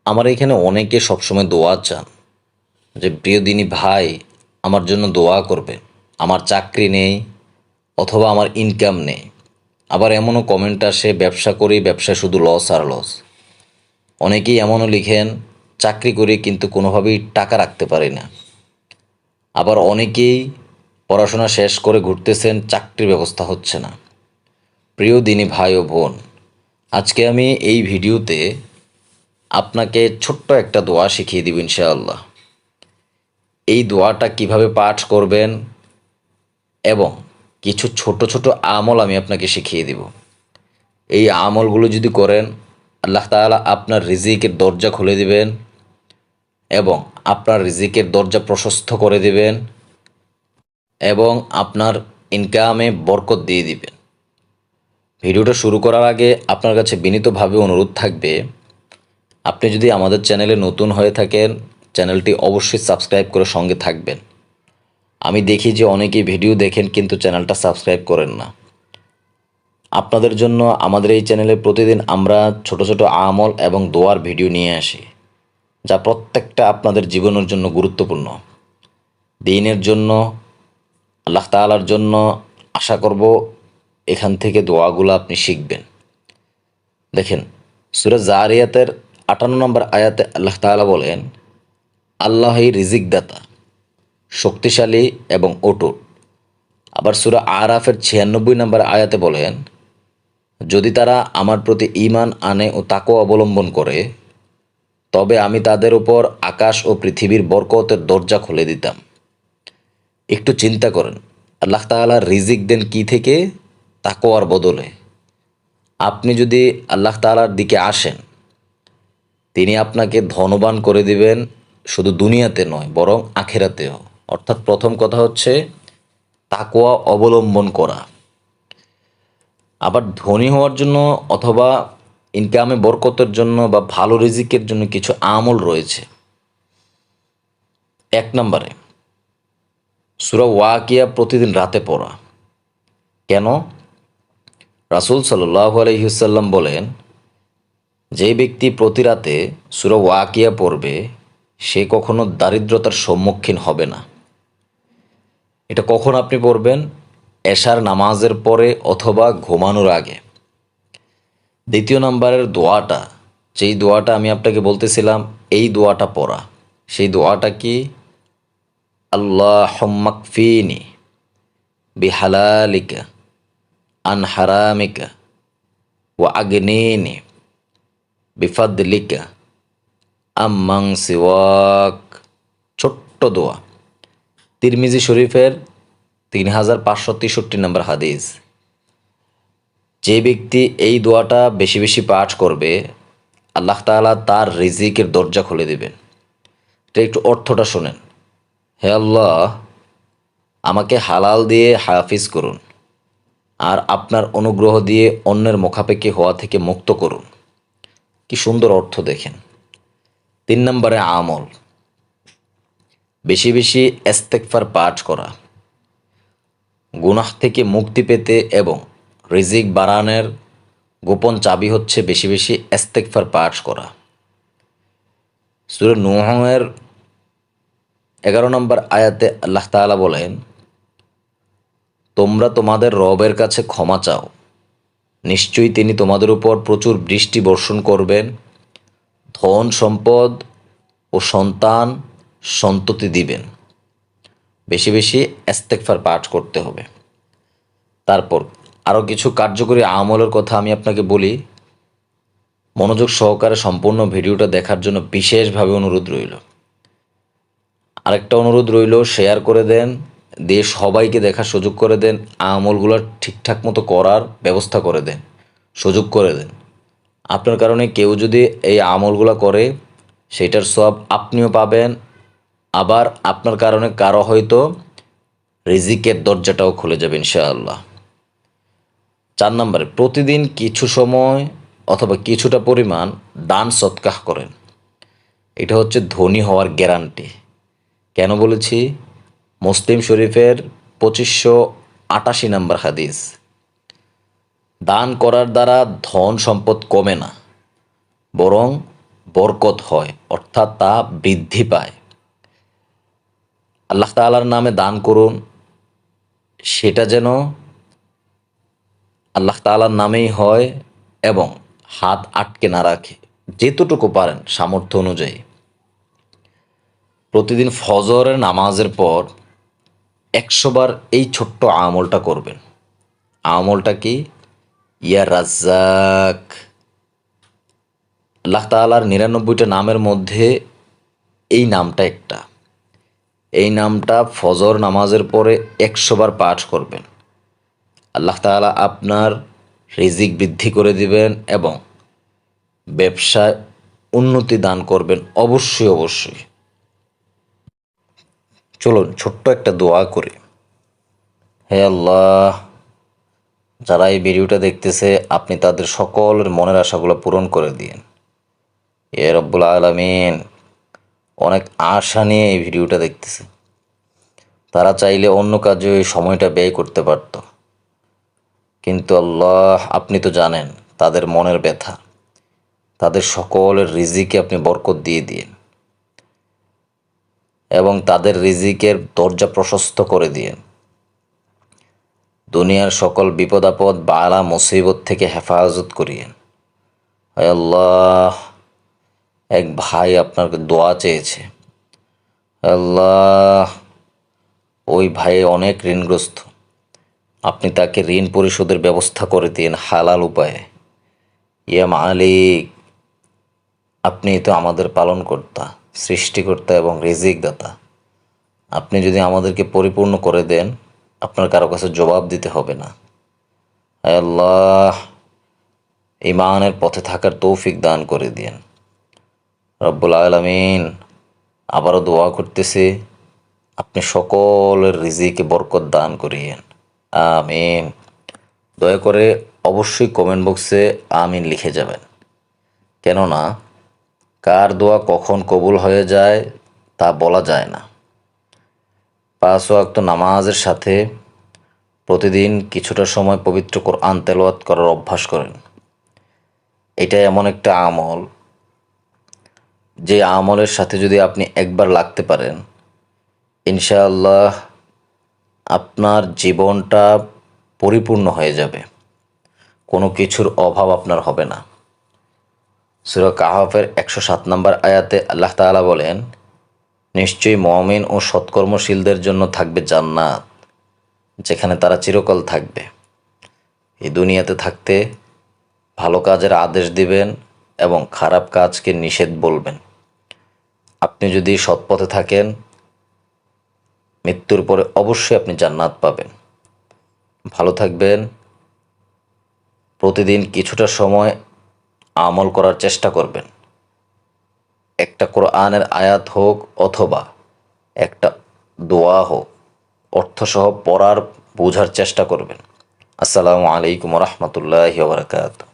আমার এখানে অনেকে সবসময় দোয়া চান যে প্রিয় দিনী ভাই আমার জন্য দোয়া করবেন। আমার চাকরি নেই অথবা আমার ইনকাম নেই। আবার এমনও কমেন্ট আসে ব্যবসা করি, ব্যবসায় শুধু লস আর লস। অনেকেই এমনও লিখেন চাকরি করি কিন্তু কোনোভাবেই টাকা রাখতে পারি না। আবার অনেকেই পড়াশোনা শেষ করে ঘুরতেছেন, চাকরির ব্যবস্থা হচ্ছে না। প্রিয় দিনী ভাই ও বোন, আজকে আমি এই ভিডিওতে আপনাকে ছোট্ট একটা দোয়া শিখিয়ে দিব ইনশাআল্লাহ। এই দোয়াটা কিভাবে পাঠ করবেন এবং কিছু ছোট ছোট আমল আমি আপনাকে শিখিয়ে দিব। এই আমলগুলো যদি করেন, আল্লাহ তাআলা আপনার রিজিকের দরজা খুলে দিবেন এবং আপনার রিজিকের দরজা প্রশস্ত করে দিবেন এবং আপনার ইনকামে বরকত দিয়ে দিবেন। ভিডিওটা শুরু করার আগে আপনার কাছে বিনীতভাবে অনুরোধ থাকবে, আপনি যদি আমাদের চ্যানেলে নতুন হয়ে থাকেন, চ্যানেলটি অবশ্যই সাবস্ক্রাইব করে সঙ্গে থাকবেন। আমি দেখি যে অনেকেই ভিডিও দেখেন কিন্তু চ্যানেলটা সাবস্ক্রাইব করেন না। আপনাদের জন্য আমাদের এই চ্যানেলে প্রতিদিন আমরা ছোট ছোট আমল এবং দোয়ার ভিডিও নিয়ে আসি, যা প্রত্যেকটা আপনাদের জীবনের জন্য গুরুত্বপূর্ণ। দ্বীনের জন্য, আল্লাহ তাআলার জন্য। আশা করব এখান থেকে দোয়াগুলো আপনি শিখবেন। দেখেন, সূরা জারিয়াতের ৫৮ নম্বর আয়াতে আল্লাহ তাআলা বলেন, আল্লাহই রিজিক দাতা, শক্তিশালী এবং অটুট। আবার সূরা আরাফের ৯৬ নম্বর আয়াতে বলেন, যদি তারা আমার প্রতি ঈমান আনে ও তাকওয়া অবলম্বন করে, তবে আমি তাদের উপর আকাশ ও পৃথিবীর বরকতের দরজা খুলে দিতাম। একটু চিন্তা করেন, আল্লাহ তাআলা রিজিক দেন কি থেকে? তাকওয়ার বদলে। আপনি যদি আল্লাহ তাআলার দিকে আসেন, তিনি আপনাকে ধনবান করে দিবেন, শুধু দুনিয়াতে নয় বরং আখেরাতেও। অর্থাৎ প্রথম কথা হচ্ছে তাকওয়া অবলম্বন করা। আবার ধনী হওয়ার জন্য অথবা ইনকামে বরকতের জন্য বা ভালো রিজিকের জন্য কিছু আমল রয়েছে। ১ নম্বরে সূরা ওয়াকিয়া প্রতিদিন রাতে পড়া। কেন? রাসূল সাল্লাল্লাহু আলাইহি ওয়াসাল্লাম বলেন, যে ব্যক্তি প্রতি রাতে সূরা ওয়াকিয়া পড়বে সে কখনো দারিদ্রতার সম্মুখীন হবে না। এটা কখন আপনি পড়বেন? এশার নামাজের পরে অথবা ঘুমানোর আগে। দ্বিতীয় নম্বরের দোয়াটা, যেই দোয়াটা আমি আপনাকে বলতেছিলাম, এই দোয়াটা পড়া। সেই দোয়াটা কি? আল্লাহুম্মা কফিনি বিহালালিকা আন হারামিকা ওয়া আগনিনি বিফাদলিকা আম্মাং সিওয়াক। ছোট্ট দোয়া, তিরমিজি শরীফের ৩৫৬৩ নম্বর হাদিস। যে ব্যক্তি এই দোয়াটা বেশি বেশি পাঠ করবে, আল্লাহ তাআলা তার রিজিকের দরজা খুলে দিবেন। এটা একটু অর্থটা শোনেন। হে আল্লাহ, আমাকে হালাল দিয়ে হাফিজ করুন আর আপনার অনুগ্রহ দিয়ে অন্যের মুখাপেক্ষী হওয়া থেকে মুক্ত করুন। কি সুন্দর অর্থ দেখেন। ৩ নম্বরে আমল, বেশি বেশি ইস্তেগফার পাঠ করা। গুনাহ থেকে মুক্তি পেতে এবং রিজিক বাড়ানোর গোপন চাবি হচ্ছে বেশি বেশি ইস্তেগফার পাঠ করা। সূরা নূহের ১১ নম্বর আয়াতে আল্লাহ তাআলা বলেন, তোমরা তোমাদের রবের কাছে ক্ষমা চাও, নিশ্চয়ই তিনি তোমাদের উপর প্রচুর বৃষ্টি বর্ষণ করবেন, ধন সম্পদ ও সন্তান সন্ততি দিবেন। বেশি বেশি ইস্তেগফার পাঠ করতে হবে। তারপর আরও কিছু কার্যকরী আমলের কথা আমি আপনাকে বলি। মনোযোগ সহকারে সম্পূর্ণ ভিডিওটা দেখার জন্য বিশেষভাবে অনুরোধ রইল। আরেকটা অনুরোধ রইল, শেয়ার করে দেন, দিয়ে সবাইকে দেখার সুযোগ করে দেন। আমলগুলো ঠিকঠাক মতো করার ব্যবস্থা করে দেন, সুযোগ করে দেন। আপনার কারণে কেউ যদি এই আমলগুলো করে, সেটার সওয়াব আপনিও পাবেন। আবার আপনার কারণে কারো হয়তো রিজিকের দরজাটাও খুলে যাবে ইনশাআল্লাহ। ৪ নম্বরে প্রতিদিন কিছু সময় অথবা কিছুটা পরিমাণ দান সৎকাহ করেন। এটা হচ্ছে ধনী হওয়ার গ্যারান্টি। কেন বলেছি? মুসলিম শরীফের ২৫৮৮ নম্বর হাদিস। দান করার দ্বারা ধন সম্পদ কমে না, বরং বরকত হয়, অর্থাৎ তা বৃদ্ধি পায়। আল্লাহ তাআলার নামে দান করুন, সেটা যেন আল্লাহ তাআলার নামেই হয় এবং হাত আটকে না রাখে। যেতটুকু পারেন সামর্থ্য অনুযায়ী প্রতিদিন ফজরের নামাজের পর ১০০ বার এই ছোট্ট আমলটা করবেন। আমলটা কি? ইয়া রাজ্জাক। আল্লাহ তাআলার ৯৯টা নামের মধ্যে এই নামটা একটা। এই নামটা ফজর নামাজের পরে ১০০ বার পাঠ করবেন। আল্লাহ তাআলা আপনার রিজিক বৃদ্ধি করে দিবেন এবং ব্যবসায় উন্নতি দান করবেন অবশ্যই অবশ্যই। চলুন ছোট্ট একটা দোয়া করি। হে আল্লাহ, যারা এই ভিডিওটা দেখতেছে আপনি তাদের সকলের মনের আশাগুলো পূরণ করে দিন। এ রব্বুল আলামিন, অনেক আশা নিয়ে এই ভিডিওটা দেখতেছে। তারা চাইলে অন্য কাজে এই সময়টা ব্যয় করতে পারত, কিন্তু আল্লাহ আপনি তো জানেন তাদের মনের ব্যথা। তাদের সকলের রিজিকে আপনি বরকত দিয়ে দিন এবং তাদের রিজিকের দরজা প্রশস্ত করে দিন। দুনিয়ার সকল বিপদ আপদ বালা মুসিবত থেকে হেফাজত করিয়েন। হে আল্লাহ, এক ভাই আপনার দোয়া চেয়েছে। হে আল্লাহ, ওই ভাই অনেক ঋণগ্রস্ত। আপনি তাকে ঋণ পরিশোধের ব্যবস্থা করে দিন হালাল উপায়ে। ইয়া মালিক, আপনি তো আমাদের পালনকর্তা, সৃষ্টিকর্তা এবং রিজিক দাতা। আপনি যদি আমাদেরকে পরিপূর্ণ করে দেন, আপনার কারো কাছে জবাব দিতে হবে না। হে আল্লাহ, ঈমানের পথে থাকার তৌফিক দান করে দিন। রব্বুল আলামিন, আবারও দোয়া করতেছি, আপনি সকলের রিজিকে বরকত দান করিয়েন। আমিন। দয়া করে অবশ্যই কমেন্ট বক্সে আমিন লিখে যাবেন, কেননা কার দোয়া কখন কবুল হয়ে যায় তা বলা যায় না। ৫ ওয়াক্ত নামাজের সাথে প্রতিদিন কিছুটা সময় পবিত্র কোরআন তেলাওয়াত করার অভ্যাস করেন। এটা এমন একটা আমল, যে আমলের সাথে যদি আপনি একবার লাগতে পারেন, ইনশাআল্লাহ আপনার জীবনটা পরিপূর্ণ হয়ে যাবে। কোনো কিছুর অভাব আপনার হবে না। সূরা কাহফের ১০৭ নম্বর আয়াতে আল্লাহ তাআলা বলেন, নিশ্চয়ই মুমিন ও সৎকর্মশীলদের জন্য থাকবে জান্নাত, যেখানে তারা চিরকাল থাকবে। এই দুনিয়াতে থাকতে ভালো কাজের আদেশ দিবেন এবং খারাপ কাজকে নিষেধ বলবেন। আপনি যদি সৎপথে থাকেন, মৃত্যুর পরে অবশ্যই আপনি জান্নাত পাবেন। ভালো থাকবেন। প্রতিদিন কিছুটা সময় আমল করার চেষ্টা করবেন। একটা কোরআনের আয়াত হোক অথবা একটা দোয়া হোক, অর্থসহ পড়ার বোঝার চেষ্টা করবেন। আসসালামু আলাইকুম ওয়া রাহমাতুল্লাহি ওয়া বারাকাতুহু।